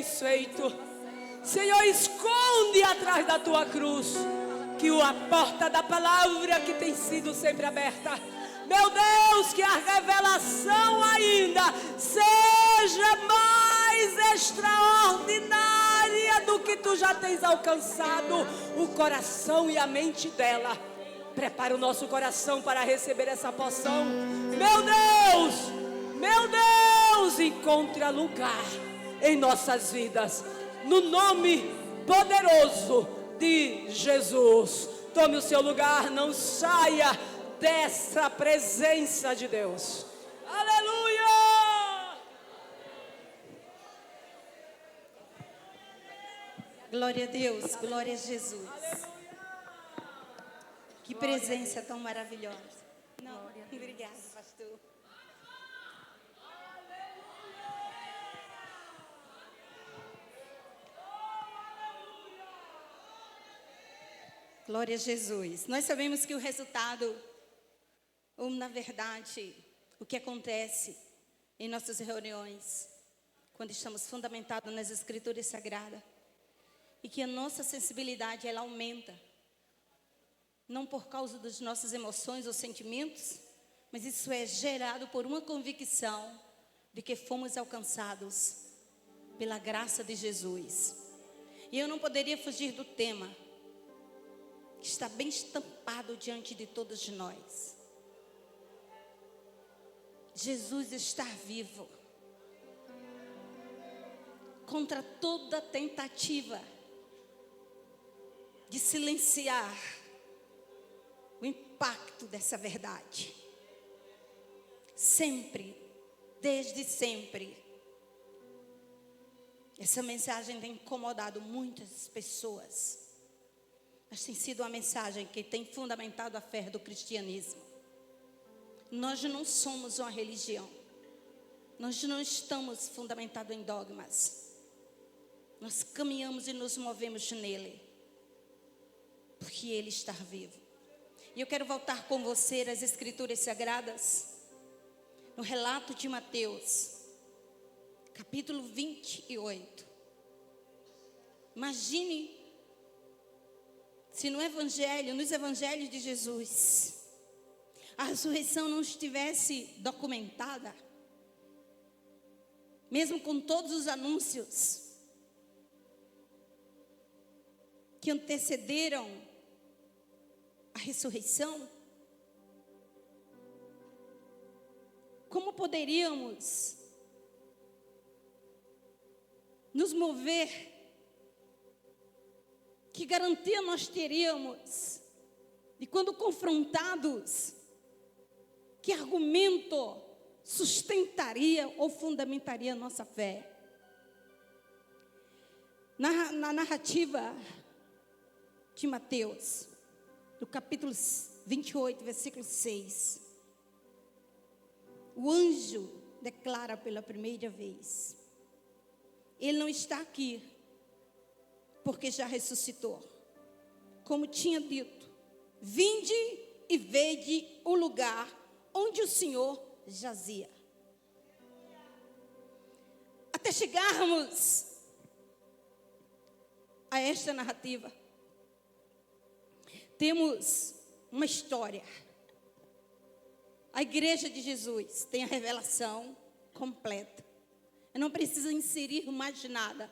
desfeito. Senhor, esconde atrás da tua cruz, que a porta da palavra que tem sido sempre aberta, meu Deus, que a revelação ainda seja mais extraordinária do que tu já tens alcançado o coração e a mente dela. Prepara o nosso coração para receber essa porção. Meu Deus, encontra lugar em nossas vidas, no nome poderoso de Jesus. Tome o seu lugar, não saia dessa presença de Deus. Aleluia! Glória a Deus, glória a Jesus. Que presença tão maravilhosa. Não, obrigada, pastor. Glória a Jesus. Nós sabemos que o resultado, ou na verdade, o que acontece em nossas reuniões, quando estamos fundamentados nas Escrituras Sagradas, e que a nossa sensibilidade, ela aumenta, não por causa das nossas emoções ou sentimentos, mas isso é gerado por uma convicção de que fomos alcançados pela graça de Jesus. E eu não poderia fugir do tema, que está bem estampado diante de todos nós. Jesus está vivo. Contra toda tentativa de silenciar o impacto dessa verdade. Sempre, desde sempre, essa mensagem tem incomodado muitas pessoas. Mas tem sido uma mensagem que tem fundamentado a fé do cristianismo. Nós não somos uma religião. Nós não estamos fundamentados em dogmas. Nós caminhamos e nos movemos nele, porque ele está vivo. E eu quero voltar com você às Escrituras Sagradas, no relato de Mateus, capítulo 28. Imagine se no Evangelho, nos Evangelhos de Jesus, a ressurreição não estivesse documentada, mesmo com todos os anúncios que antecederam a ressurreição, como poderíamos nos mover? Que garantia nós teríamos? E quando confrontados, que argumento sustentaria ou fundamentaria a nossa fé? Na narrativa de Mateus, no capítulo 28, versículo 6, o anjo declara pela primeira vez: ele não está aqui, porque já ressuscitou. Como tinha dito, vinde e vede o lugar onde o Senhor jazia. Até chegarmos a esta narrativa, temos uma história. A igreja de Jesus tem a revelação completa. Eu não preciso inserir mais nada,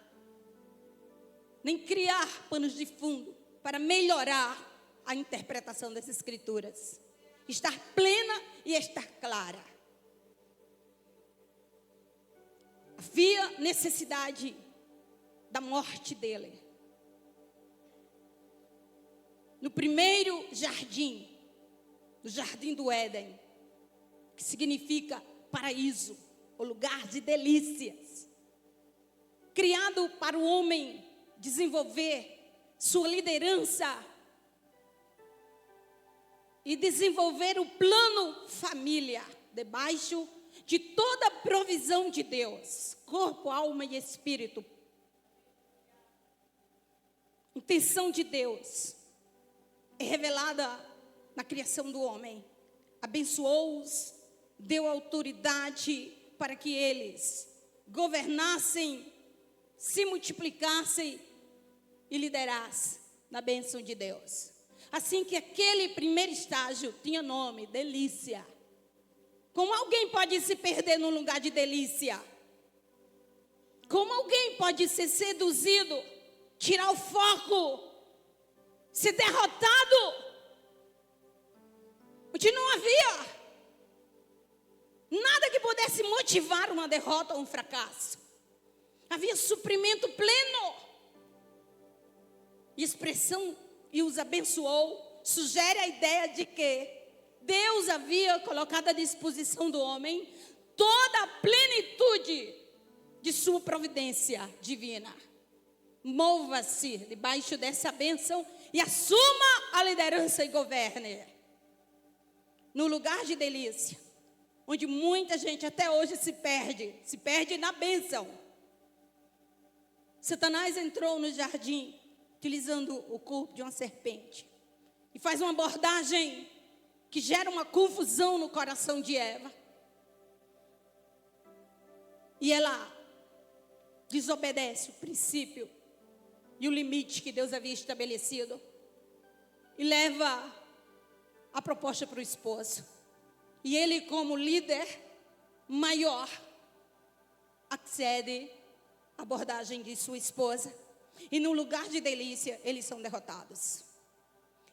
nem criar panos de fundo para melhorar a interpretação das Escrituras. Estar plena e estar clara. Havia necessidade da morte dele. No primeiro jardim, no jardim do Éden, que significa paraíso, o lugar de delícias, criado para o homem desenvolver sua liderança e desenvolver o plano família, debaixo de toda a provisão de Deus, corpo, alma e espírito. Intenção de Deus é revelada na criação do homem. Abençoou-os, deu autoridade para que eles governassem se multiplicasse e liderasse na bênção de Deus. Assim que aquele primeiro estágio tinha nome, delícia. Como alguém pode se perder num lugar de delícia? Como alguém pode ser seduzido, tirar o foco, ser derrotado? Onde não havia nada que pudesse motivar uma derrota ou um fracasso. Havia suprimento pleno. E a expressão "e os abençoou" sugere a ideia de que Deus havia colocado à disposição do homem toda a plenitude de sua providência divina. Mova-se debaixo dessa bênção e assuma a liderança e governe. No lugar de delícia, onde muita gente até hoje se perde na bênção. Satanás entrou no jardim utilizando o corpo de uma serpente e faz uma abordagem que gera uma confusão no coração de Eva. E ela desobedece o princípio e o limite que Deus havia estabelecido e leva a proposta para o esposo. E ele, como líder maior, accede à abordagem de sua esposa. E no lugar de delícia, eles são derrotados.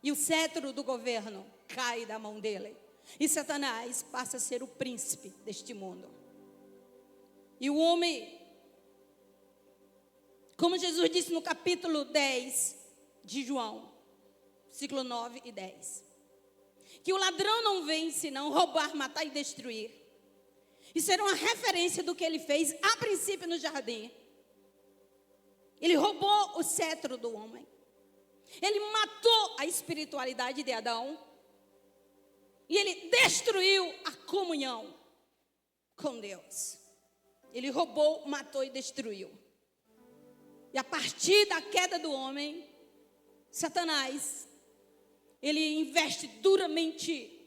E o cetro do governo cai da mão dele. E Satanás passa a ser o príncipe deste mundo. E o homem, como Jesus disse no capítulo 10 de João, versículo 9 e 10. Que o ladrão não vem senão roubar, matar e destruir. Isso era uma referência do que ele fez a princípio no jardim. Ele roubou o cetro do homem. Ele matou a espiritualidade de Adão. E ele destruiu a comunhão com Deus. Ele roubou, matou e destruiu. E a partir da queda do homem, Satanás, ele investe duramente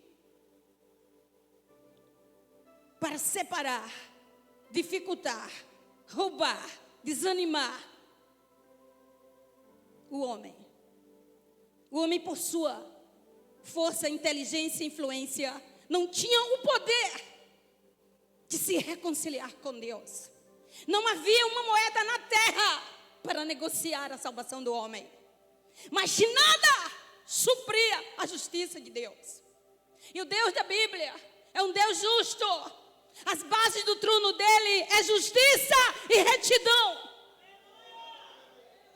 para separar, dificultar, roubar, desanimar o homem. O homem, por sua força, inteligência e influência, não tinha o poder de se reconciliar com Deus. Não havia uma moeda na terra para negociar a salvação do homem. Mas nada supria a justiça de Deus. E o Deus da Bíblia é um Deus justo. As bases do trono dele é justiça e retidão.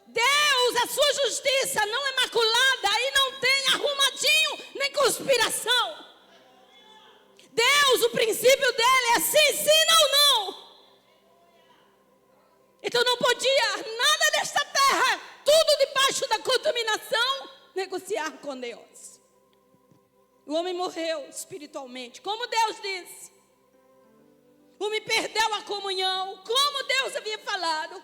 Deus, a sua justiça não é maculada e não tem arrumadinho nem conspiração. Deus, o princípio dele é sim, sim, não, não. Então não podia nada desta terra, tudo debaixo da contaminação, negociar com Deus. O homem morreu espiritualmente, como Deus disse. O homem perdeu a comunhão, como Deus havia falado.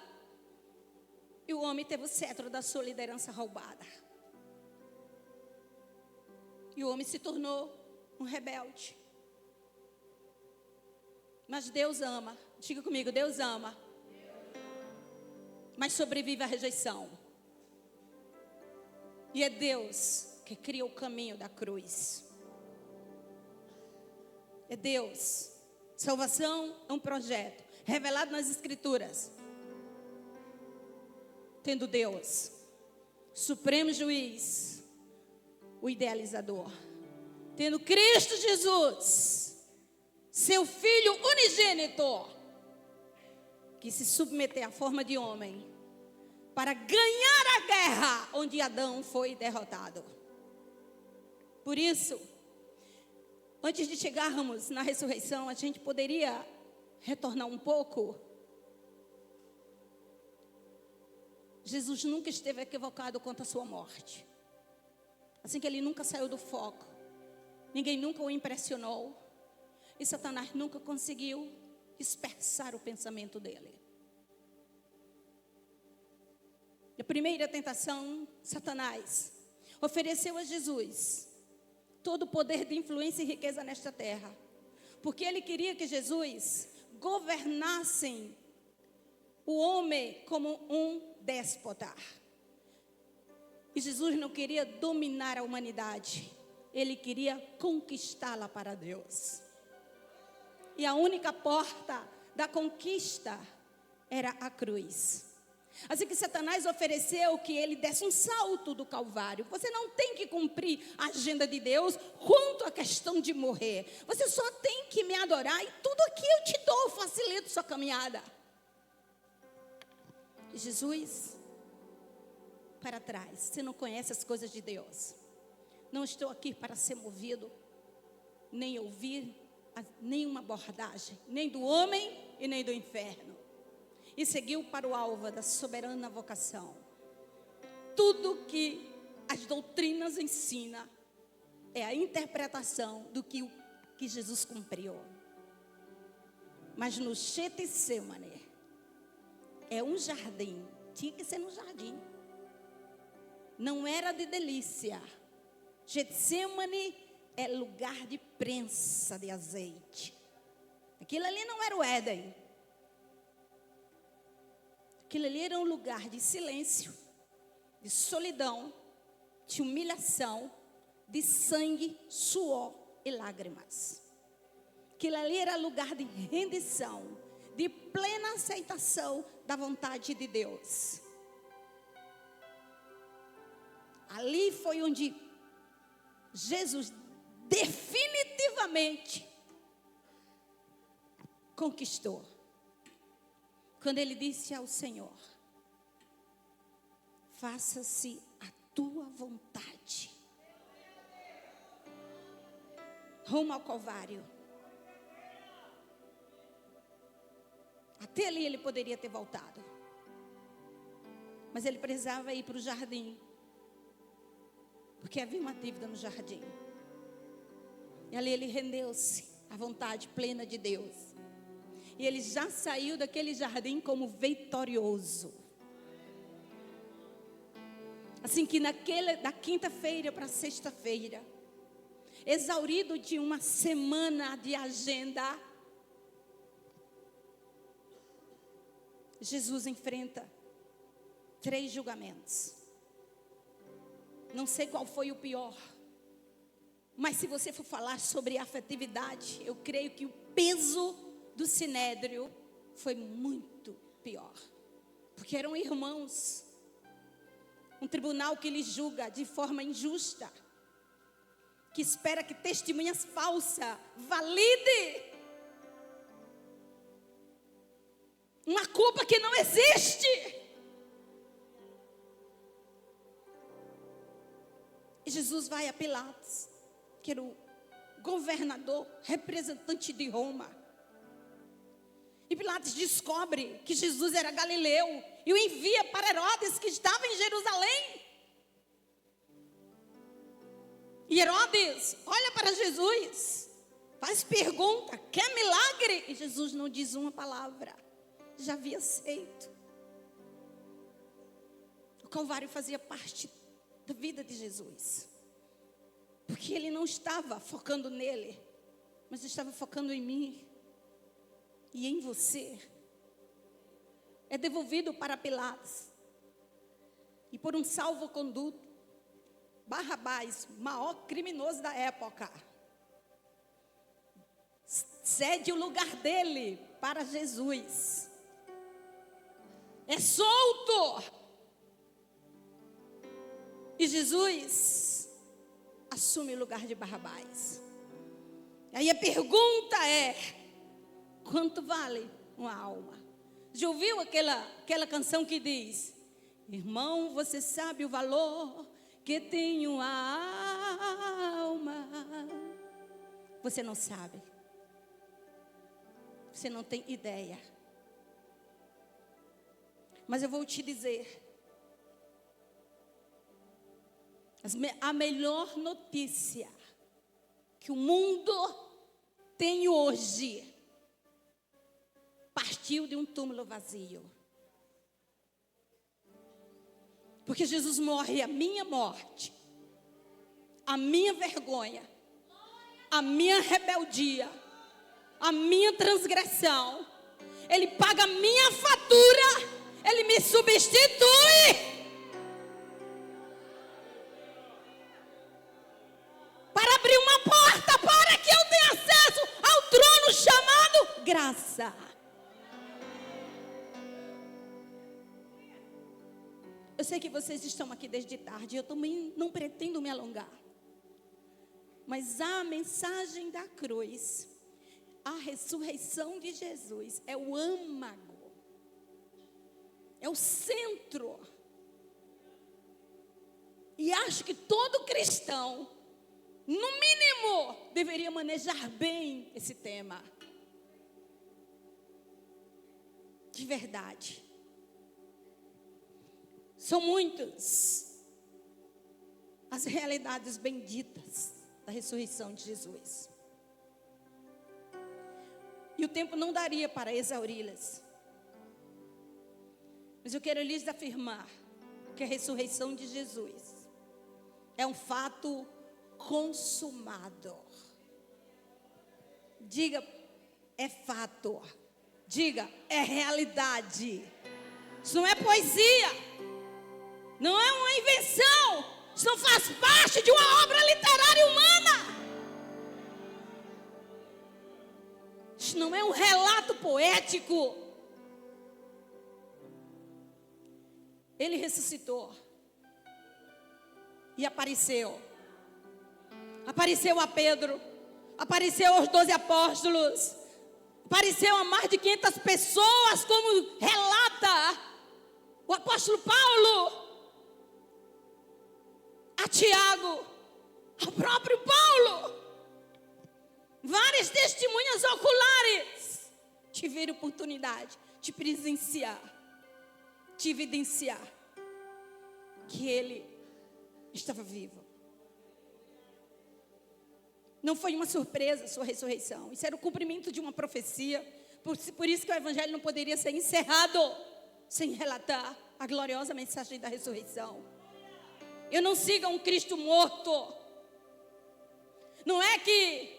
E o homem teve o cetro da sua liderança roubada. E o homem se tornou um rebelde. Mas Deus ama. Diga comigo, Deus ama. Mas sobrevive a rejeição. E é Deus que cria o caminho da cruz. É Deus. Salvação é um projeto revelado nas Escrituras. Tendo Deus, supremo juiz, o idealizador. Tendo Cristo Jesus, seu Filho unigênito, que se submeteu à forma de homem, para ganhar a guerra onde Adão foi derrotado. Por isso, antes de chegarmos na ressurreição, a gente poderia retornar um pouco. Jesus nunca esteve equivocado quanto à sua morte. Assim que ele nunca saiu do foco. Ninguém nunca o impressionou. E Satanás nunca conseguiu dispersar o pensamento dele. A primeira tentação, Satanás ofereceu a Jesus todo o poder de influência e riqueza nesta terra. Porque ele queria que Jesus governasse o homem como um déspota. E Jesus não queria dominar a humanidade. Ele queria conquistá-la para Deus. E a única porta da conquista era a cruz. Assim que Satanás ofereceu que ele desse um salto do Calvário. Você não tem que cumprir a agenda de Deus quanto à questão de morrer. Você só tem que me adorar e tudo aqui eu te dou, facilito sua caminhada. E Jesus, para trás, você não conhece as coisas de Deus. Não estou aqui para ser movido, nem ouvir nenhuma abordagem, nem do homem e nem do inferno. E seguiu para o alvo da soberana vocação. Tudo que as doutrinas ensinam é a interpretação do que Jesus cumpriu. Mas no Getsemane é um jardim, tinha que ser no jardim. Não era de delícia. Getsemane é lugar de prensa de azeite. Aquilo ali não era o Éden. Aquilo ali era um lugar de silêncio, de solidão, de humilhação, de sangue, suor e lágrimas. Aquilo ali era lugar de rendição, de plena aceitação da vontade de Deus. Ali foi onde Jesus definitivamente conquistou. Quando ele disse ao Senhor: faça-se a tua vontade. Rumo ao Calvário. Até ali ele poderia ter voltado. Mas ele precisava ir para o jardim. Porque havia uma dívida no jardim. E ali ele rendeu-se à vontade plena de Deus. E ele já saiu daquele jardim como vitorioso. Assim que da quinta-feira para sexta-feira, exaurido de uma semana de agenda, Jesus enfrenta 3 julgamentos. Não sei qual foi o pior. Mas se você for falar sobre afetividade, eu creio que o peso do Sinédrio foi muito pior. Porque eram irmãos. Um tribunal que lhes julga de forma injusta. Que espera que testemunhas falsas validem uma culpa que não existe. E Jesus vai a Pilatos, que era o governador, representante de Roma. E Pilatos descobre que Jesus era galileu e o envia para Herodes, que estava em Jerusalém. E Herodes olha para Jesus, faz pergunta: quer milagre? E Jesus não diz uma palavra, já havia aceito. O Calvário fazia parte da vida de Jesus, porque ele não estava focando nele, mas estava focando em mim e em você. É devolvido para Pilatos, e por um salvo-conduto, Barrabás, maior criminoso da época, cede o lugar dele para Jesus. É solto. E Jesus assume o lugar de Barrabás. Aí a pergunta é: quanto vale uma alma? Já ouviu aquela canção que diz: irmão, você sabe o valor que tem uma alma? Você não sabe. Você não tem ideia. Mas eu vou te dizer: a melhor notícia que o mundo tem hoje partiu de um túmulo vazio. Porque Jesus morre a minha morte, a minha vergonha, a minha rebeldia, a minha transgressão. Ele paga a minha fatura. Ele me substitui. Para abrir uma porta para que eu tenha acesso ao trono chamado graça. Eu sei que vocês estão aqui desde tarde. Eu também não pretendo me alongar. Mas a mensagem da cruz, a ressurreição de Jesus, é o âmago, é o centro. E acho que todo cristão, no mínimo, deveria manejar bem esse tema. De verdade. São muitas as realidades benditas da ressurreição de Jesus. E o tempo não daria para exauri-las. Mas eu quero lhes afirmar que a ressurreição de Jesus é um fato consumado. Diga, é fato. Diga, é realidade. Isso não é poesia. Não é uma invenção. Isso não faz parte de uma obra literária humana. Isso não é um relato poético. Ele ressuscitou. E apareceu. Apareceu a Pedro. Apareceu aos 12 apóstolos. Apareceu a mais de 500 pessoas, como relata o apóstolo Paulo. A Tiago, ao próprio Paulo. Várias testemunhas oculares tiveram oportunidade de presenciar, de evidenciar que ele estava vivo. Não foi uma surpresa a sua ressurreição. Isso era o cumprimento de uma profecia. Por isso que o evangelho não poderia ser encerrado sem relatar a gloriosa mensagem da ressurreição. Eu não sigo um Cristo morto. Não é que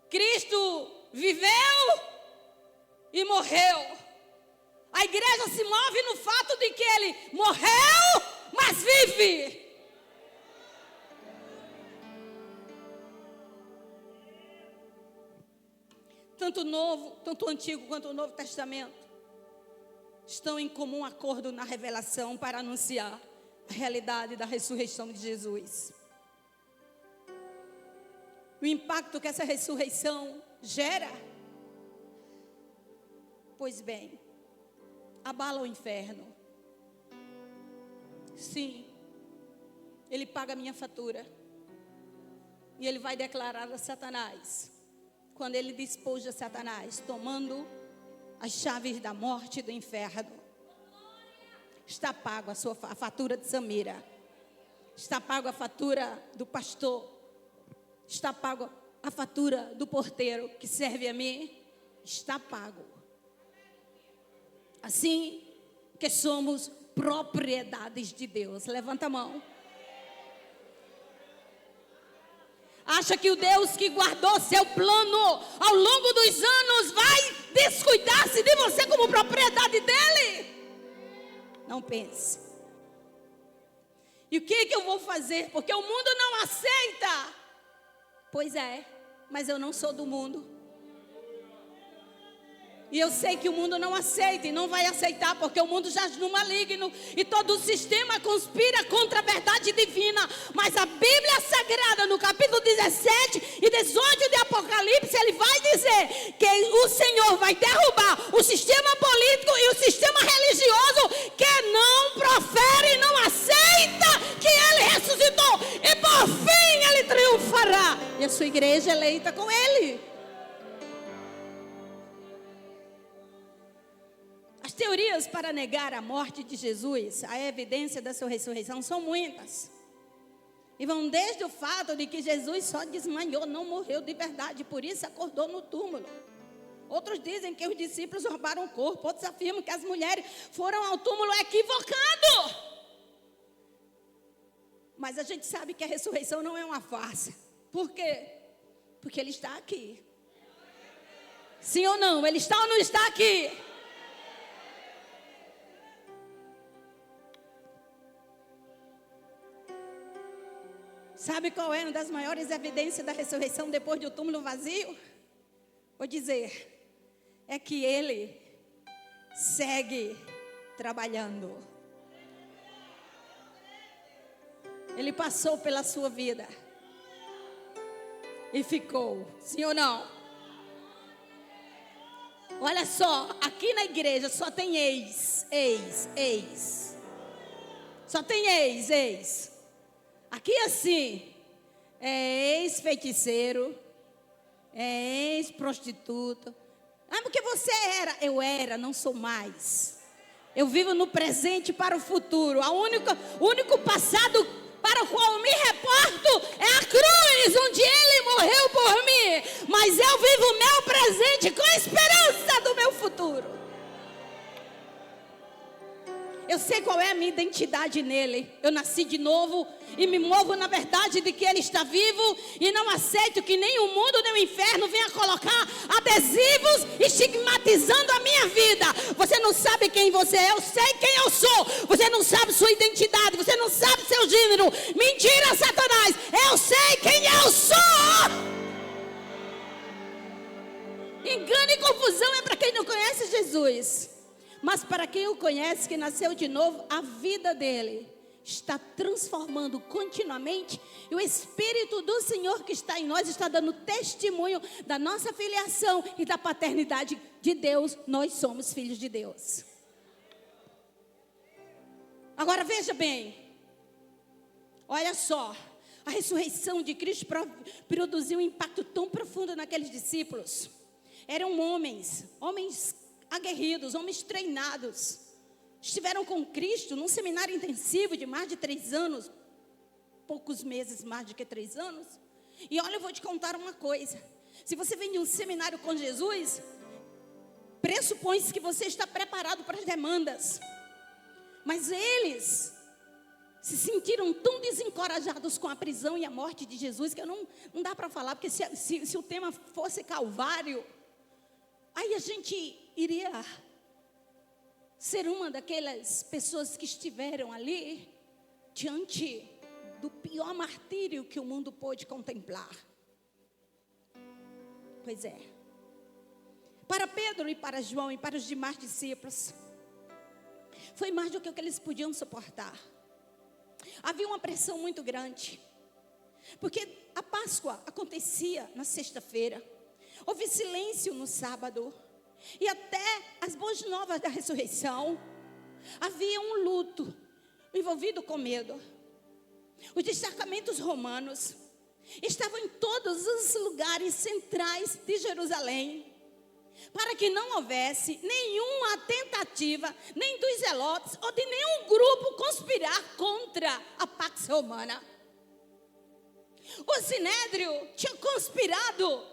Cristo viveu e morreu. A igreja se move no fato de que ele morreu, mas vive. Tanto o Antigo quanto o Novo Testamento estão em comum acordo na revelação para anunciar a realidade da ressurreição de Jesus. O impacto que essa ressurreição gera, pois bem, abala o inferno. Sim, ele paga a minha fatura. E ele vai declarar a Satanás, quando ele despoja Satanás, tomando as chaves da morte e do inferno. Está pago a fatura de Samira. Está pago a fatura do pastor. Está pago a fatura do porteiro que serve a mim. Está pago. Assim que somos propriedades de Deus. Levanta a mão. Acha que o Deus que guardou seu plano ao longo dos anos vai descuidar-se de você como propriedade dele? Não pense. E o que eu vou fazer? Porque o mundo não aceita. Pois é, mas eu não sou do mundo. E eu sei que o mundo não aceita e não vai aceitar, porque o mundo jaz no maligno e todo o sistema conspira contra a verdade divina. Mas a Bíblia Sagrada, no capítulo 17 e 18 de Apocalipse, ele vai dizer que o Senhor vai derrubar o sistema político e o sistema religioso que não profere e não aceita que ele ressuscitou. E por fim ele triunfará. E a sua igreja eleita com ele. As teorias para negar a morte de Jesus, a evidência da sua ressurreição, são muitas. E vão desde o fato de que Jesus só desmaiou, não morreu de verdade, por isso acordou no túmulo. Outros dizem que os discípulos roubaram o corpo, outros afirmam que as mulheres foram ao túmulo equivocado. Mas a gente sabe que a ressurreição não é uma farsa. Por quê? Porque ele está aqui. Sim ou não? Ele está ou não está aqui? Sabe qual é uma das maiores evidências da ressurreição depois do túmulo vazio? Vou dizer, é que ele segue trabalhando. Ele passou pela sua vida e ficou, sim ou não? Olha só, aqui na igreja só tem ex. Só tem ex. Aqui assim, é ex-feiticeiro, é ex-prostituta. Ah, porque você era. Eu era, não sou mais. Eu vivo no presente para o futuro. O único passado para o qual eu me reporto é a cruz, onde ele morreu por mim. Mas eu vivo o meu presente com a esperança do meu futuro. Eu sei qual é a minha identidade nele. Eu nasci de novo e me movo na verdade de que ele está vivo. E não aceito que nem o mundo nem o inferno venha colocar adesivos estigmatizando a minha vida. Você não sabe quem você é, eu sei quem eu sou. Você não sabe sua identidade, você não sabe seu gênero. Mentira, Satanás, eu sei quem eu sou. Engano e confusão é para quem não conhece Jesus. Mas para quem o conhece, que nasceu de novo, a vida dele está transformando continuamente. E o Espírito do Senhor que está em nós está dando testemunho da nossa filiação e da paternidade de Deus. Nós somos filhos de Deus. Agora veja bem. Olha só. A ressurreição de Cristo produziu um impacto tão profundo naqueles discípulos. Eram homens aguerridos, homens treinados. Estiveram com Cristo num seminário intensivo de mais de 3 anos. Poucos meses, mais do que 3 anos. E olha, eu vou te contar uma coisa. Se você vem de um seminário com Jesus, pressupõe-se que você está preparado para as demandas. Mas eles se sentiram tão desencorajados com a prisão e a morte de Jesus, que não dá para falar, porque se o tema fosse Calvário, aí a gente iria ser uma daquelas pessoas que estiveram ali diante do pior martírio que o mundo pôde contemplar. Pois é. Para Pedro e para João e para os demais discípulos, foi mais do que o que eles podiam suportar. Havia uma pressão muito grande, porque a Páscoa acontecia na sexta-feira. Houve silêncio no sábado. E até as boas novas da ressurreição, havia um luto envolvido com medo. Os destacamentos romanos estavam em todos os lugares centrais de Jerusalém, para que não houvesse nenhuma tentativa, nem dos zelotes ou de nenhum grupo conspirar contra a Pax Romana. O Sinédrio tinha conspirado,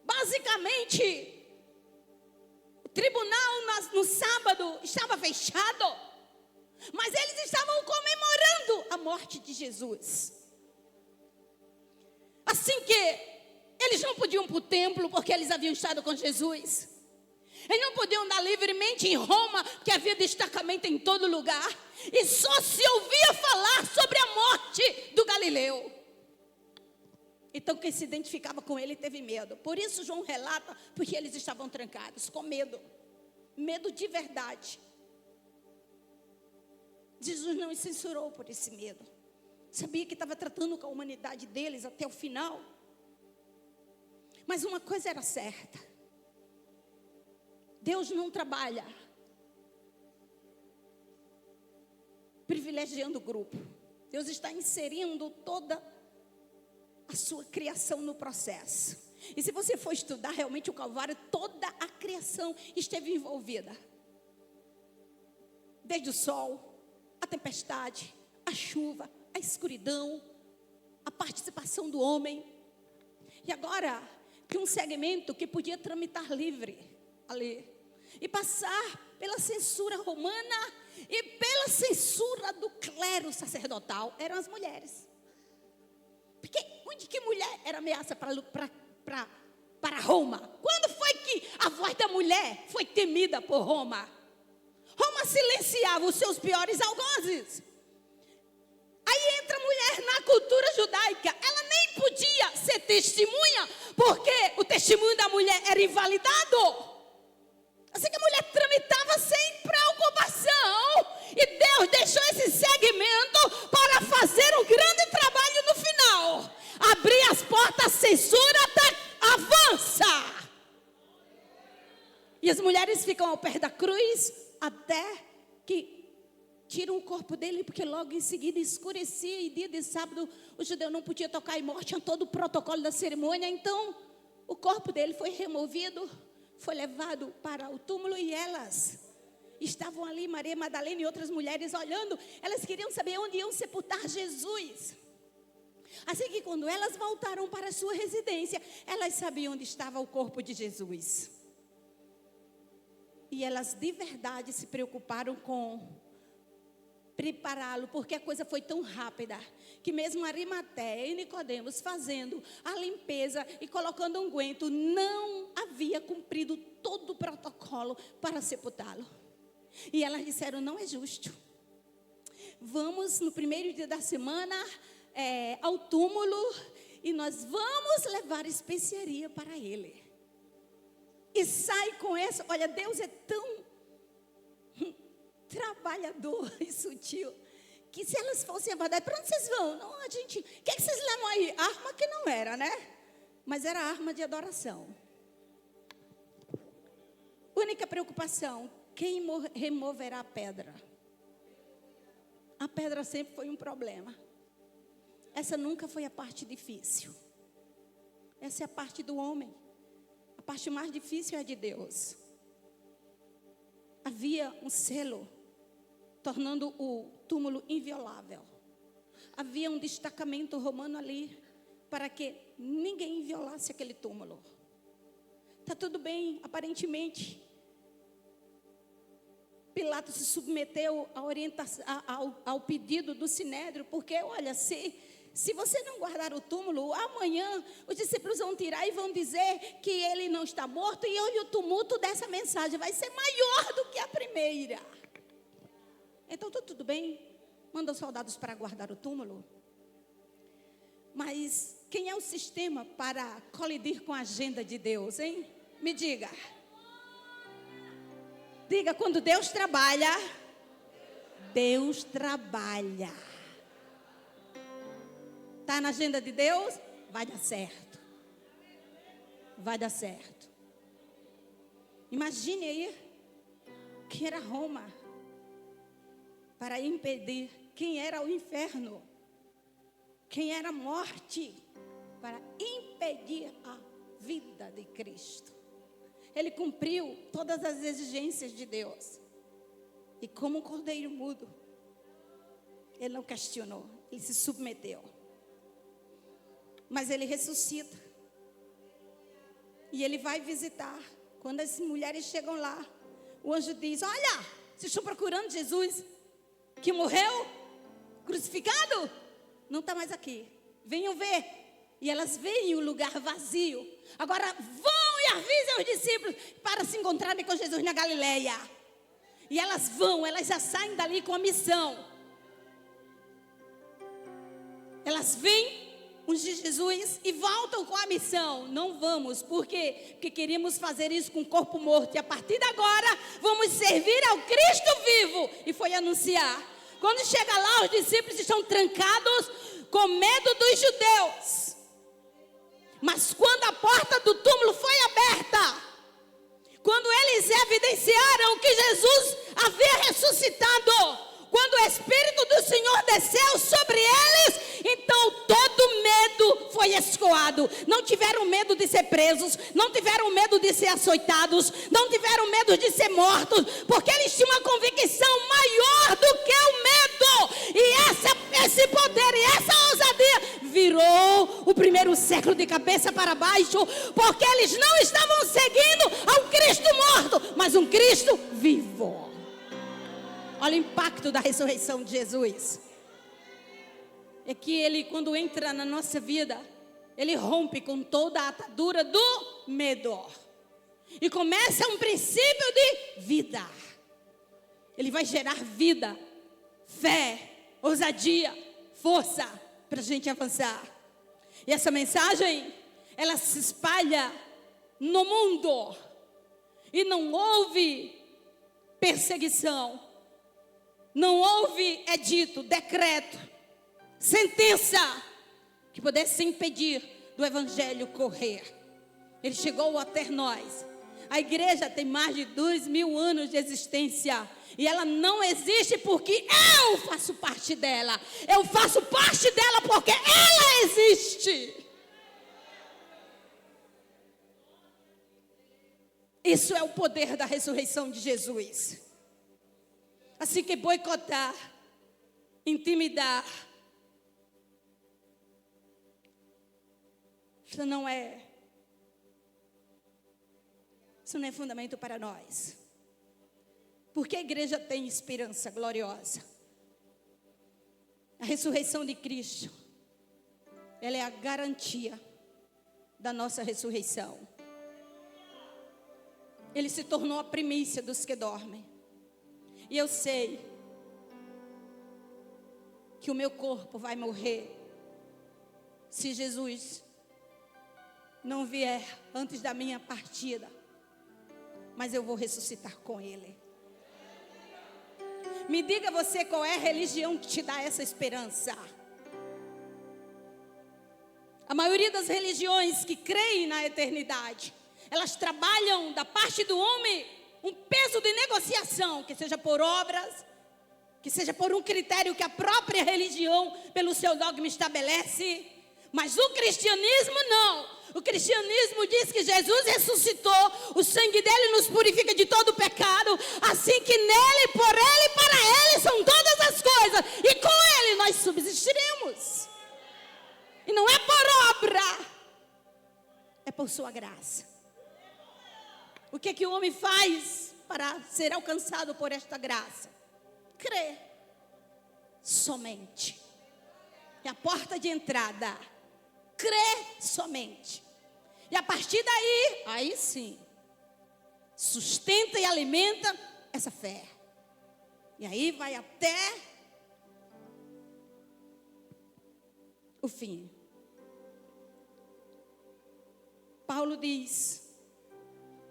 basicamente. O tribunal no sábado estava fechado, mas eles estavam comemorando a morte de Jesus. Assim que eles não podiam ir para o templo, porque eles haviam estado com Jesus. Eles não podiam andar livremente em Roma, que havia destacamento em todo lugar. E só se ouvia falar sobre a morte do Galileu. Então quem se identificava com ele teve medo. Por isso João relata, porque eles estavam trancados, com medo. Medo de verdade. Jesus não os censurou por esse medo. Sabia que estava tratando com a humanidade deles até o final. Mas uma coisa era certa. Deus não trabalha privilegiando o grupo. Deus está inserindo toda a sua criação no processo. E se você for estudar realmente o Calvário, toda a criação esteve envolvida. Desde o sol, a tempestade, a chuva, a escuridão, a participação do homem. E agora, que um segmento que podia tramitar livre ali, e passar pela censura romana e pela censura do clero sacerdotal, eram as mulheres. Porque onde que mulher era ameaça para Roma? Quando foi que que a voz da mulher foi temida por Roma. Roma silenciava os seus piores algozes. Aí entra a mulher na cultura judaica. Ela nem podia ser testemunha, porque o testemunho da mulher era invalidado. Assim que a mulher tramitava sem preocupação. E Deus deixou esse segmento para fazer um grande trabalho no final. Abrir as portas, a censura avança. E as mulheres ficam ao pé da cruz até que tiram o corpo dele, porque logo em seguida escurecia e dia de sábado o judeu não podia tocar em morte, tinha todo o protocolo da cerimônia. Então o corpo dele foi removido, foi levado para o túmulo e elas estavam ali, Maria Madalena e outras mulheres olhando. Elas queriam saber onde iam sepultar Jesus. Assim que quando elas voltaram para a sua residência, elas sabiam onde estava o corpo de Jesus. E elas de verdade se preocuparam com prepará-lo, porque a coisa foi tão rápida, que mesmo Arimateia e Nicodemos fazendo a limpeza e colocando unguento, não havia cumprido todo o protocolo para sepultá-lo. E elas disseram, não é justo. Vamos no primeiro dia da semana ao túmulo e nós vamos levar especiaria para ele. E sai com essa, olha, Deus é tão trabalhador e sutil, que se elas fossem abordadas, para onde vocês vão? Não, a gente, o que é que vocês levam aí? Arma que não era, né? Mas era arma de adoração. Única preocupação, quem removerá a pedra? A pedra sempre foi um problema. Essa nunca foi a parte difícil. Essa é a parte do homem. A parte mais difícil é a de Deus. Havia um selo, tornando o túmulo inviolável. Havia um destacamento romano ali, para que ninguém violasse aquele túmulo. Está tudo bem, aparentemente. Pilatos se submeteu ao pedido do Sinédrio, porque, olha, se você não guardar o túmulo, amanhã os discípulos vão tirar e vão dizer que ele não está morto, e hoje o tumulto dessa mensagem vai ser maior do que a primeira. Então, tudo bem, manda os soldados para guardar o túmulo. Mas quem é o sistema para colidir com a agenda de Deus, hein? Me diga. Diga, quando Deus trabalha, Deus trabalha. Está na agenda de Deus? Vai dar certo. Vai dar certo. Imagine aí que era Roma para impedir. Quem era o inferno? Quem era a morte? Para impedir a vida de Cristo. Ele cumpriu todas as exigências de Deus. E como um cordeiro mudo, ele não questionou, ele se submeteu. Mas ele ressuscita. E ele vai visitar. Quando as mulheres chegam lá, o anjo diz, olha, vocês estão procurando Jesus que morreu, crucificado? Não está mais aqui. Venham ver. E elas veem o lugar vazio. Agora vão e avisem os discípulos para se encontrarem com Jesus na Galileia. E elas vão, elas já saem dali com a missão. Elas vêm ungir Jesus e voltam com a missão. Não vamos, por quê? Porque queríamos fazer isso com o corpo morto. E a partir de agora, vamos servir ao Cristo vivo. E foi anunciar. Quando chega lá, os discípulos estão trancados com medo dos judeus. Mas quando a porta do túmulo foi aberta, quando eles evidenciaram que Jesus havia ressuscitado, quando o Espírito do Senhor desceu sobre eles, então todo medo foi escoado. Não tiveram medo de ser presos, não tiveram medo de ser açoitados, não tiveram medo de ser mortos, porque eles tinham uma convicção maior do que o medo. E esse poder e essa ousadia virou o primeiro século de cabeça para baixo, porque eles não estavam seguindo a um Cristo morto, mas um Cristo vivo. Olha o impacto da ressurreição de Jesus. É que ele, quando entra na nossa vida, ele rompe com toda a atadura do medo. E começa um princípio de vida. Ele vai gerar vida, fé, ousadia, força para a gente avançar. E essa mensagem, ela se espalha no mundo. E não houve perseguição. Não houve edito, decreto, sentença que pudesse impedir do evangelho correr. Ele chegou até nós. A igreja tem mais de 2000 anos de existência. E ela não existe porque eu faço parte dela. Eu faço parte dela porque ela existe. Isso é o poder da ressurreição de Jesus. Assim que boicotar, intimidar, isso não é fundamento para nós. Porque a igreja tem esperança gloriosa. A ressurreição de Cristo, ela é a garantia da nossa ressurreição. Ele se tornou a primícia dos que dormem. E eu sei que o meu corpo vai morrer se Jesus não vier antes da minha partida. Mas eu vou ressuscitar com Ele. Me diga você qual é a religião que te dá essa esperança. A maioria das religiões que creem na eternidade, elas trabalham da parte do homem um peso de negociação, que seja por obras, que seja por um critério que a própria religião, pelo seu dogma, estabelece. Mas o cristianismo não. O cristianismo diz que Jesus ressuscitou, o sangue dele nos purifica de todo o pecado, assim que nele, por ele e para ele são todas as coisas, e com ele nós subsistiremos. E não é por obra, é por sua graça. O que o homem faz para ser alcançado por esta graça? Crê somente. É a porta de entrada. Crê somente. E a partir daí, aí sim, sustenta e alimenta essa fé. E aí vai até o fim. Paulo diz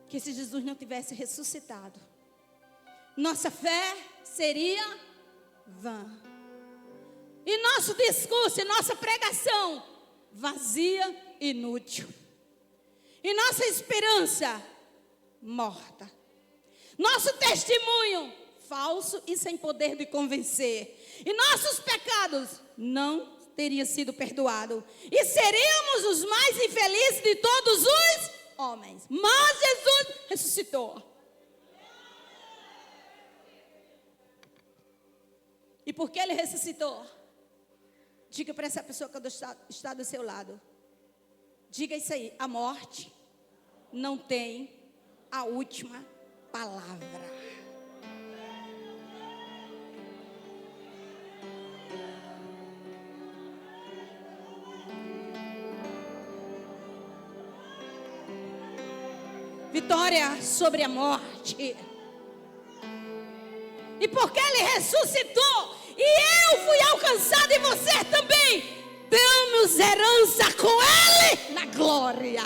que se Jesus não tivesse ressuscitado, nossa fé seria vã. E nosso discurso e nossa pregação vazia e inútil. E nossa esperança morta. Nosso testemunho falso e sem poder de convencer. E nossos pecados não teriam sido perdoados. E seríamos os mais infelizes de todos os homens. Mas Jesus ressuscitou. E por que ele ressuscitou? Diga para essa pessoa que está do seu lado. Diga isso aí. A morte não tem a última palavra. Vitória sobre a morte. E porque ele ressuscitou e eu fui alcançado e você também, temos herança com ele na glória.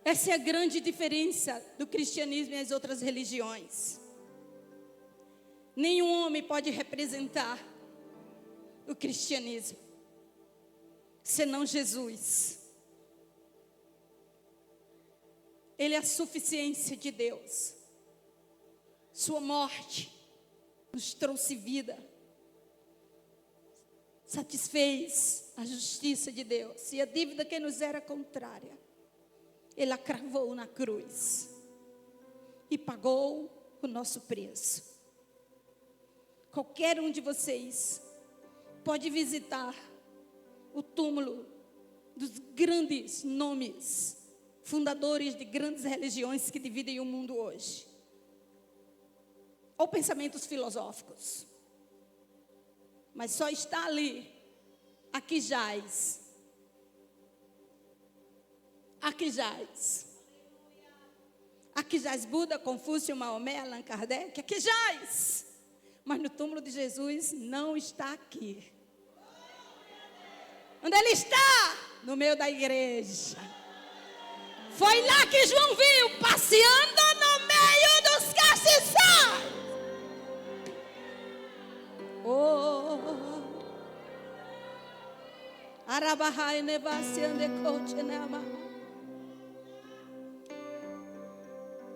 Essa é a grande diferença do cristianismo e as outras religiões. Nenhum homem pode representar o cristianismo senão Jesus. Ele é a suficiência de Deus. Sua morte nos trouxe vida. Satisfez a justiça de Deus. E a dívida que nos era contrária, Ele a cravou na cruz. E pagou o nosso preço. Qualquer um de vocês pode visitar o túmulo dos grandes nomes, fundadores de grandes religiões que dividem o mundo hoje, ou pensamentos filosóficos, mas só está ali, aqui jaz Aqui jaz. Aqui jaz Buda, Confúcio, Maomé, Allan Kardec. Aqui jaz. Mas no túmulo de Jesus não está aqui. Onde ele está? No meio da igreja. Foi lá que João viu, passeando no meio dos castiçais. Oh, Arabahai nevaciande coachenema.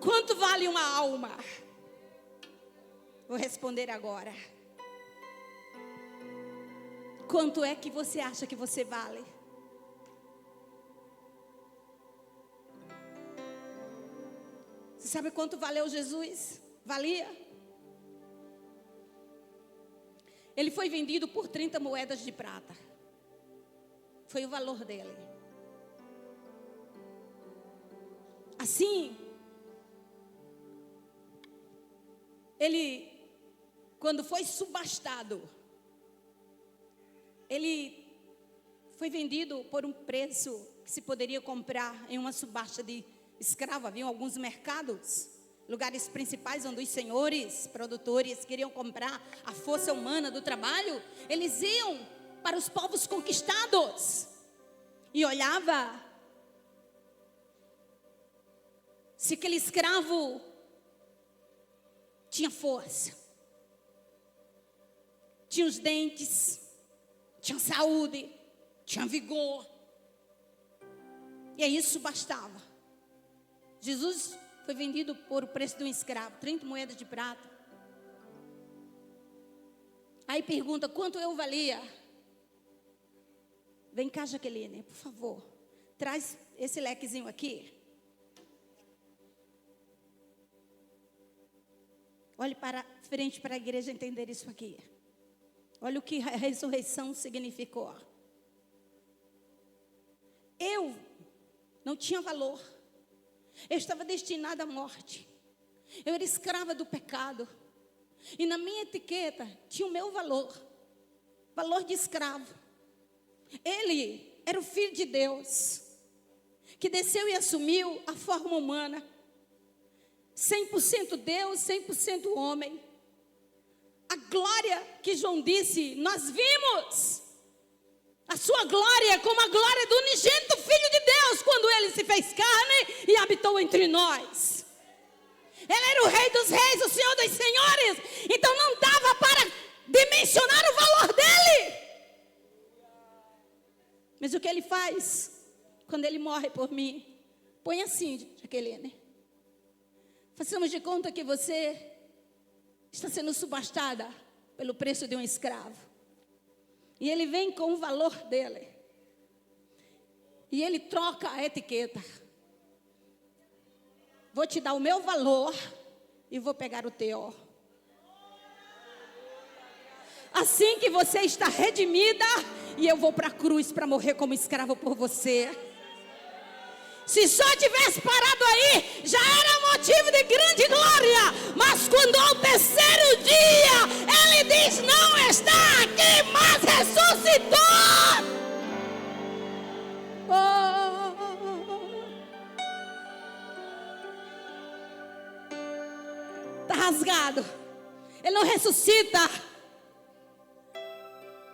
Quanto vale uma alma? Vou responder agora. Quanto é que você acha que você vale? Você sabe quanto valeu Jesus? Valia? Ele foi vendido por 30 moedas de prata. Foi o valor dele. Assim, ele, quando foi subastado, ele foi vendido por um preço que se poderia comprar em uma subasta de escravo. Havia alguns mercados, lugares principais onde os senhores, produtores queriam comprar a força humana do trabalho. Eles iam para os povos conquistados e olhava se aquele escravo tinha força, tinha os dentes, tinha saúde, tinha vigor. E é isso bastava. Jesus foi vendido por o preço de um escravo, 30 moedas de prata. Aí pergunta, quanto eu valia? Vem cá, Jaqueline, por favor. Traz esse lequezinho aqui. Olhe para frente para a igreja entender isso aqui. Olha o que a ressurreição significou. Eu não tinha valor. Eu estava destinada à morte. Eu era escrava do pecado. E na minha etiqueta tinha o meu valor. Valor de escravo. Ele era o Filho de Deus, que desceu e assumiu a forma humana. 100% Deus, 100% homem. A glória que João disse, nós vimos a sua glória como a glória do unigênito Filho de Deus, quando ele se fez carne e habitou entre nós. Ele era o Rei dos Reis, o Senhor dos Senhores. Então não dava para dimensionar o valor dele. Mas o que ele faz quando ele morre por mim? Põe assim, Jaqueline. Façamos de conta que você está sendo subastada pelo preço de um escravo. E ele vem com o valor dele. E ele troca a etiqueta. Vou te dar o meu valor e vou pegar o teu. Assim que você está redimida, e eu vou para a cruz para morrer como escravo por você. Se só tivesse parado aí, já era motivo de grande glória. Mas quando ao terceiro dia, ele diz, não está aqui, mas ressuscitou. Está rasgado. Ele não ressuscita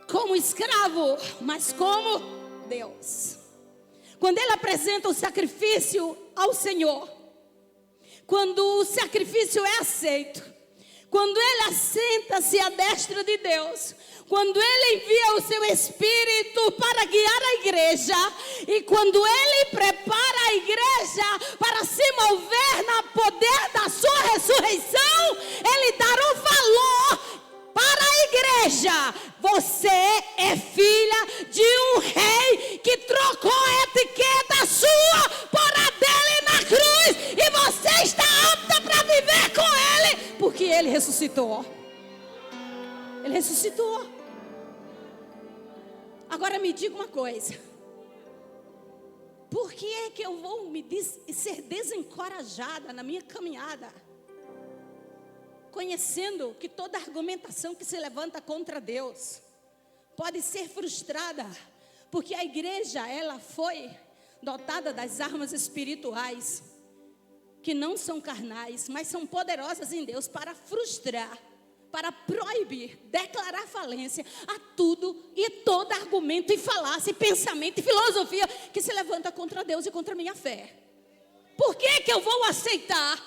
como escravo, mas como Deus. Quando ele apresenta o sacrifício ao Senhor, quando o sacrifício é aceito, quando ele assenta-se à destra de Deus, quando ele envia o seu Espírito para guiar a igreja, e quando ele prepara a igreja para se mover no poder da sua ressurreição, ele dará o valor para a igreja. Você é filha de um rei que trocou a etiqueta sua por a dele na cruz, e você está apta para viver com ele, porque ele ressuscitou. Ele ressuscitou. Agora me diga uma coisa: por que é que eu vou ser desencorajada na minha caminhada, conhecendo que toda argumentação que se levanta contra Deus pode ser frustrada, porque a igreja, ela foi dotada das armas espirituais, que não são carnais, mas são poderosas em Deus para frustrar, para proibir, declarar falência a tudo e todo argumento e falácia, e pensamento e filosofia que se levanta contra Deus e contra a minha fé. Por que eu vou aceitar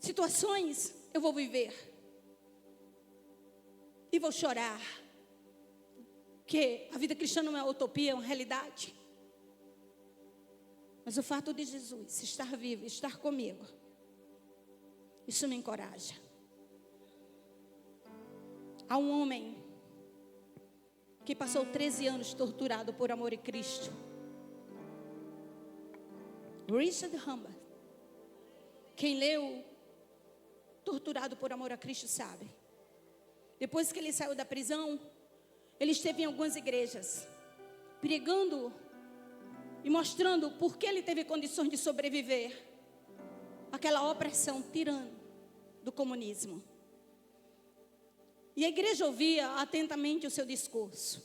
situações? Eu vou viver e vou chorar, que a vida cristã não é uma utopia, é uma realidade. Mas o fato de Jesus estar vivo, estar comigo, isso me encoraja. Há um homem que passou 13 anos torturado por amor a Cristo. Richard Humber. Quem leu Torturado por Amor a Cristo sabe. Depois que ele saiu da prisão, ele esteve em algumas igrejas, pregando e mostrando por que ele teve condições de sobreviver àquela opressão tirana do comunismo. E a igreja ouvia atentamente o seu discurso.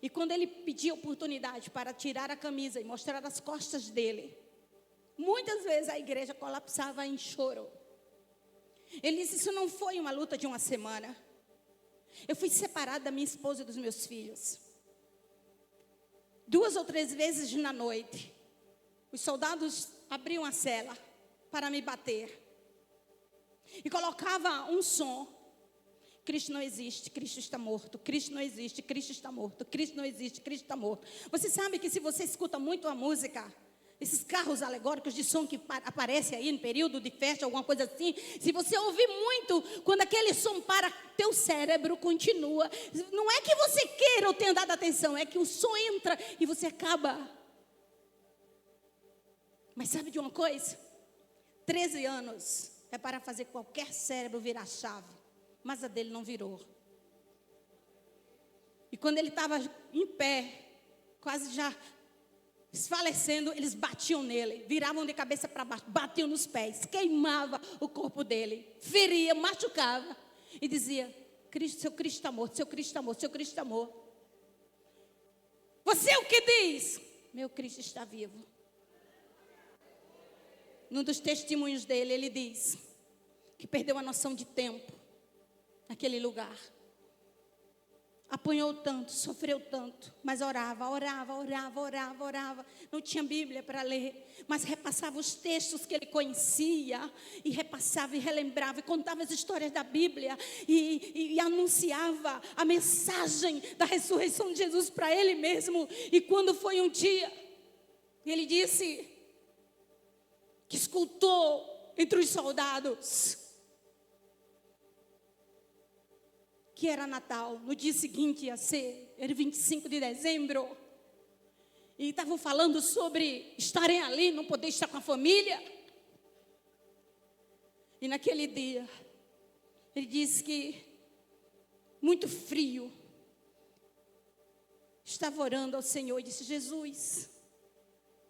E quando ele pedia oportunidade para tirar a camisa e mostrar as costas dele, muitas vezes a igreja colapsava em choro. Ele disse: isso não foi uma luta de uma semana. Eu fui separado da minha esposa e dos meus filhos. 2 ou 3 vezes na noite, os soldados abriam a cela para me bater. E colocava um som: Cristo não existe, Cristo está morto. Cristo não existe, Cristo está morto. Cristo não existe, Cristo está morto. Você sabe que se você escuta muito a música, esses carros alegóricos de som que aparecem aí no período de festa, alguma coisa assim, se você ouvir muito, quando aquele som para, teu cérebro continua. Não é que você queira ou tenha dado atenção, é que o som entra e você acaba. Mas sabe de uma coisa? 13 anos é para fazer qualquer cérebro virar chave, mas a dele não virou. E quando ele estava em pé, quase já desfalecendo, eles batiam nele, viravam de cabeça para baixo, batiam nos pés, queimava o corpo dele, feria, machucava e dizia: Cristo, seu Cristo está morto, seu Cristo está morto, seu Cristo está morto. Você o que diz? Meu Cristo está vivo. Num dos testemunhos dele, ele diz que perdeu a noção de tempo naquele lugar. Apanhou tanto, sofreu tanto, mas orava. Não tinha Bíblia para ler, mas repassava os textos que ele conhecia, e repassava e relembrava, e contava as histórias da Bíblia, e anunciava a mensagem da ressurreição de Jesus para ele mesmo. E quando foi um dia, ele disse que escutou entre os soldados que era Natal. No dia seguinte ia ser, era 25 de dezembro. E estavam falando sobre estarem ali, não poder estar com a família. E naquele dia, ele disse que, muito frio, estava orando ao Senhor e disse: Jesus,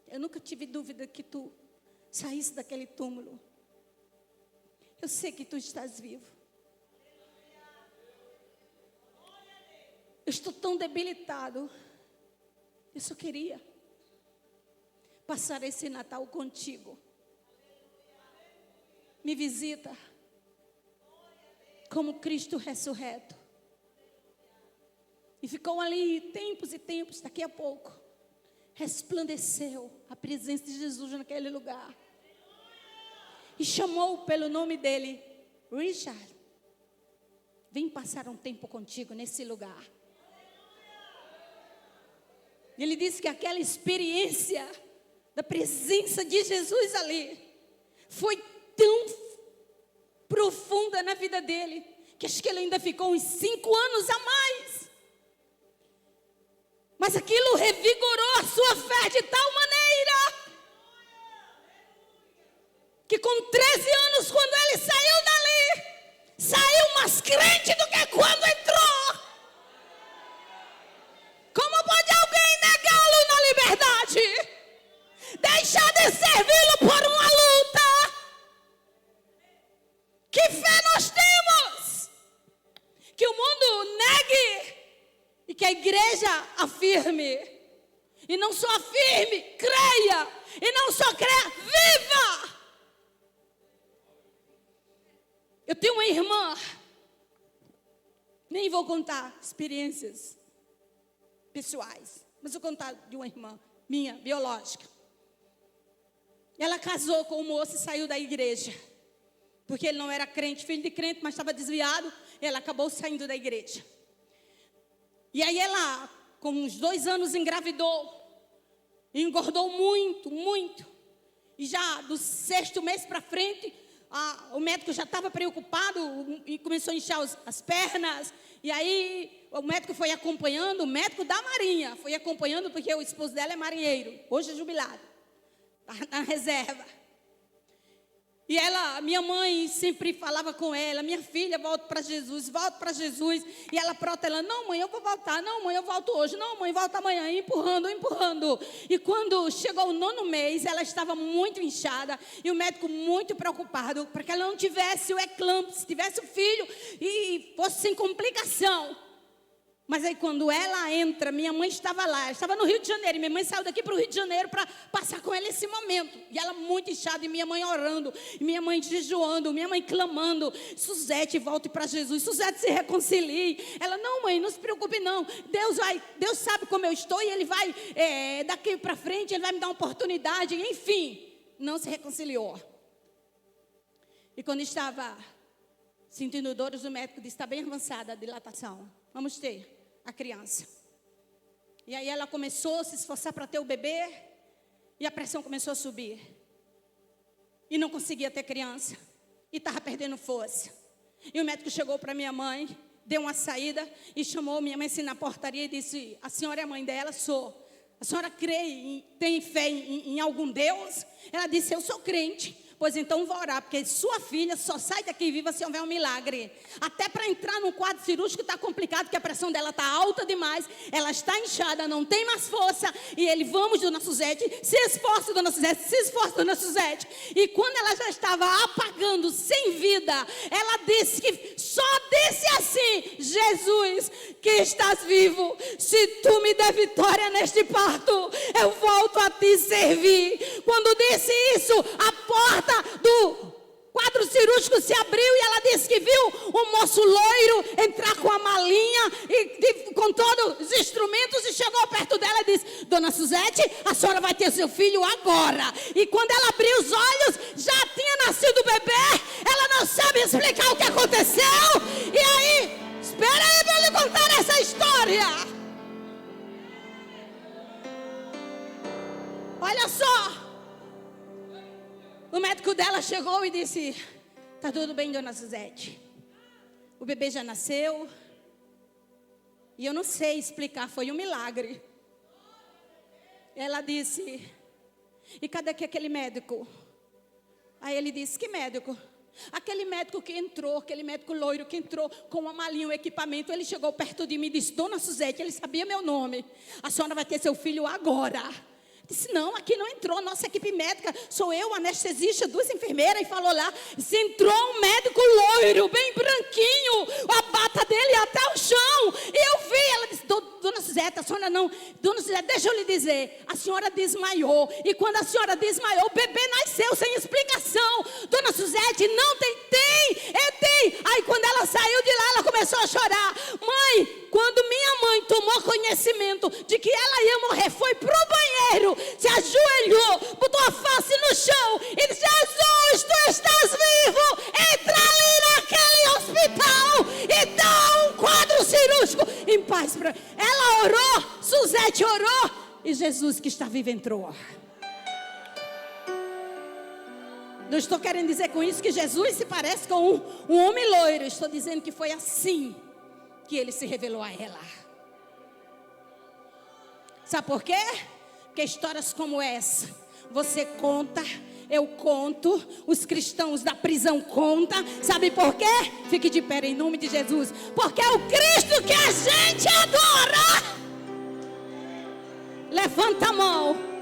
eu nunca tive dúvida que tu saísse daquele túmulo. Eu sei que tu estás vivo. Eu estou tão debilitado. Eu só queria passar esse Natal contigo. Me visita como Cristo ressurreto. E ficou ali tempos e tempos. Daqui a pouco resplandeceu a presença de Jesus naquele lugar. E chamou pelo nome dele: Richard, vem passar um tempo contigo nesse lugar. Ele disse que aquela experiência da presença de Jesus ali foi tão profunda na vida dele, que acho que ele ainda ficou uns 5 anos a mais. Mas aquilo revigorou a sua fé de tal maneira que com 13 anos, quando ele saiu dali, saiu mais crente do que quando entrou. Como pode alguém negá-lo na liberdade? Deixar de servi-lo por uma luta? Que fé nós temos? Que o mundo negue e que a igreja afirme E não só afirme, creia. E não só creia, viva. Eu tenho uma irmã, nem vou contar experiências pessoais, mas vou contar de uma irmã minha, biológica. Ela casou com um moço e saiu da igreja, porque ele não era crente, filho de crente, mas estava desviado. Ela acabou saindo da igreja. E aí ela, com uns 2 anos, engravidou. Engordou muito, muito. E já do 6º mês para frente, o médico já estava preocupado e começou a inchar as pernas. E aí o médico foi acompanhando, o médico da Marinha foi acompanhando, porque o esposo dela é marinheiro, hoje é jubilado, está na reserva. E ela, minha mãe sempre falava com ela: minha filha, volta para Jesus, volta para Jesus. E ela protelando: não mãe, eu vou voltar, não mãe, eu volto hoje, não mãe, volta amanhã, empurrando, empurrando. E quando chegou o 9º mês, ela estava muito inchada, e o médico muito preocupado, para que ela não tivesse o eclâmpsia, se tivesse o filho e fosse sem complicação. Mas aí quando ela entra, minha mãe estava lá, estava no Rio de Janeiro, e minha mãe saiu daqui para o Rio de Janeiro para passar com ela esse momento. E ela muito inchada, e minha mãe orando, e minha mãe jejuando, minha mãe clamando: Suzete, volte para Jesus, Suzete, se reconcilie. Ela: não mãe, não se preocupe não, Deus sabe como eu estou, e Ele vai, daqui para frente, Ele vai me dar uma oportunidade. Enfim, não se reconciliou. E quando estava sentindo dores, o médico disse: está bem avançada a dilatação, vamos ter a criança. E aí ela começou a se esforçar para ter o bebê, e a pressão começou a subir, e não conseguia ter criança, e estava perdendo força. E o médico chegou para minha mãe, deu uma saída e chamou minha mãe assim na portaria e disse: a senhora é a mãe dela? Sou. A senhora crê, tem fé em algum Deus? Ela disse: eu sou crente. Pois então vou orar, porque sua filha só sai daqui viva se houver um milagre. Até para entrar num quadro cirúrgico está complicado, porque a pressão dela está alta demais, ela está inchada, não tem mais força. E ele: vamos, dona Suzete, se esforce, dona Suzete, se esforce, dona Suzete. E quando ela já estava apagando, sem vida, ela disse que só disse assim: Jesus, que estás vivo, se tu me der vitória neste parto, eu volto a te servir. Quando disse isso, a porta do quadro cirúrgico se abriu, e ela disse que viu um moço loiro entrar com a malinha e com todos os instrumentos, e chegou perto dela e disse: dona Suzete, a senhora vai ter seu filho agora. E quando ela abriu os olhos, já tinha nascido o bebê. Ela não sabe explicar o que aconteceu. E aí, espera aí para eu lhe contar essa história. Olha só. O médico dela chegou e disse: está tudo bem, dona Suzete, o bebê já nasceu. E eu não sei explicar, foi um milagre. Ela disse: e cadê aquele médico? Aí ele disse: que médico? Aquele médico que entrou, aquele médico loiro que entrou com uma malinha, um equipamento. Ele chegou perto de mim e disse: dona Suzete, ele sabia meu nome, a senhora vai ter seu filho agora. Disse: não, aqui não entrou nossa equipe médica, sou eu, anestesista, 2 enfermeiras. E falou lá, se entrou um médico loiro, bem branquinho, a bata dele até o chão. E eu vi. Ela disse: dona Suzete, a senhora não, dona Suzete, deixa eu lhe dizer, a senhora desmaiou. E quando a senhora desmaiou, o bebê nasceu sem explicação. Dona Suzete, não tem. Aí quando ela saiu de lá, ela começou a chorar. Mãe, quando minha mãe tomou conhecimento de que ela ia morrer, foi pro banheiro, se ajoelhou, botou a face no chão e disse: Jesus, tu estás vivo, entra ali naquele hospital e dá um quadro cirúrgico em paz. Ela orou, Suzete orou, e Jesus, que está vivo, entrou. Não estou querendo dizer com isso que Jesus se parece com um homem loiro. Estou dizendo que foi assim que ele se revelou a ela. Sabe por quê? Porque histórias como essa, você conta, eu conto, os cristãos da prisão contam. Sabe por quê? Fique de pé em nome de Jesus. Porque é o Cristo que a gente adora. Levanta a mão.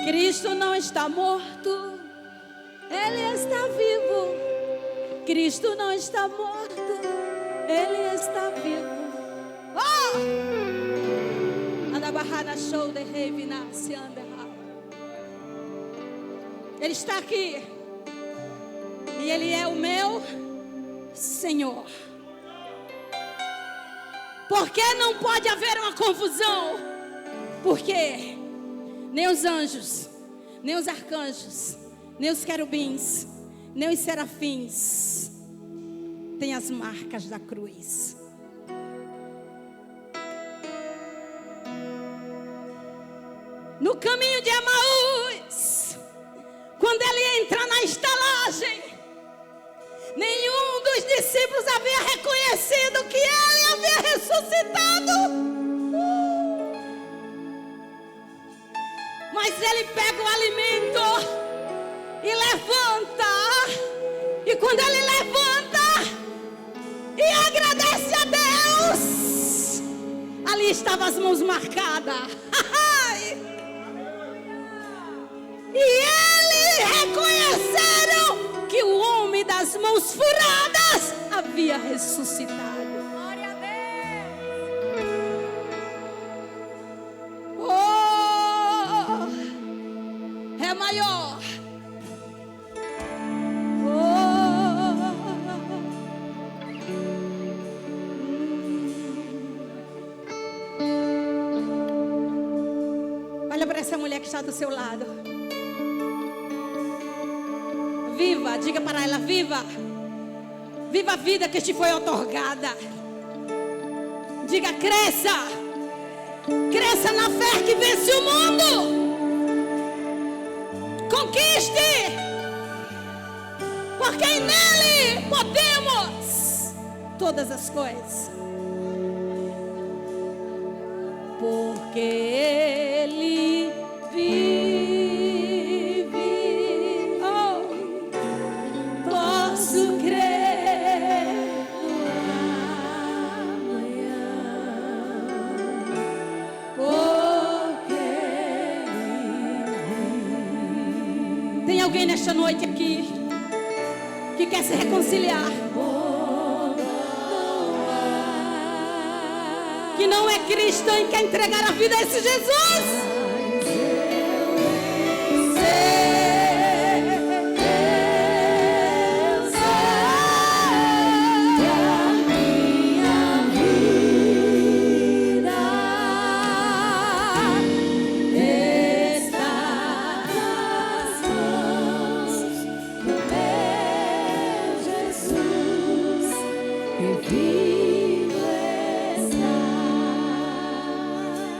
Cristo não está morto, Ele está vivo. Cristo não está morto, Ele está vivo. Oh! Ele está aqui. E Ele é o meu Senhor. Por que não pode haver uma confusão? Porque nem os anjos, nem os arcanjos, nem os querubins, nem os serafins têm as marcas da cruz. No caminho de Emaús, quando ele entra na estalagem, nenhum dos discípulos havia reconhecido que ele havia ressuscitado. Mas ele pega o alimento e levanta. E quando ele levanta e agradece a Deus, ali estavam as mãos marcadas. E eles reconheceram que o homem das mãos furadas havia ressuscitado. Glória a Deus. Oh, é maior. Olha para essa mulher que está do seu lado. Viva, diga para ela, viva. Viva a vida que te foi otorgada. Diga, cresça. Cresça na fé que vence o mundo. Conquiste. Porque nele podemos todas as coisas. Porque ele vive. Tem alguém nesta noite aqui que quer se reconciliar, que não é cristão e quer entregar a vida a esse Jesus?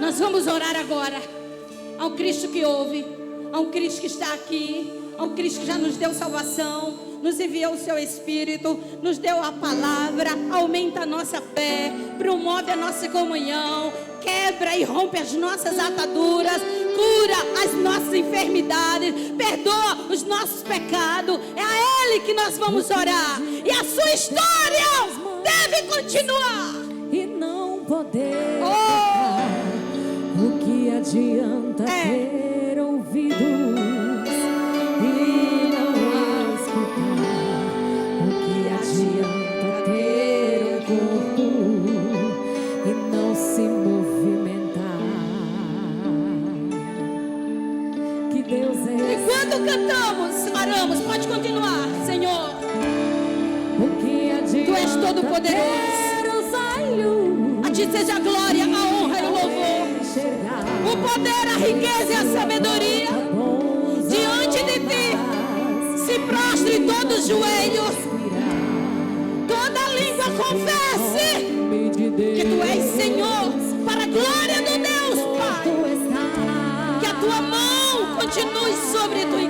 Nós vamos orar agora ao Cristo que ouve, ao Cristo que está aqui, ao Cristo que já nos deu salvação, nos enviou o seu Espírito, nos deu a palavra, aumenta a nossa fé, promove a nossa comunhão, quebra e rompe as nossas ataduras, cura as nossas enfermidades, perdoa os nossos pecados. É a Ele que nós vamos orar, e a sua história deve continuar. E não poder o que adianta ter ouvidos e não escutar? O que adianta ter um corpo e não se movimentar? Que Deus é. E quando cantamos, oramos, pode continuar, Senhor. O que adianta Tu és todo poderoso. A Ti seja a glória, a honra e o louvor, o poder, a riqueza e a sabedoria. Diante de Ti se prostre todo o joelho, toda língua confesse que Tu és Senhor, para a glória do Deus Pai. Que a Tua mão continue sobre a Tua igreja.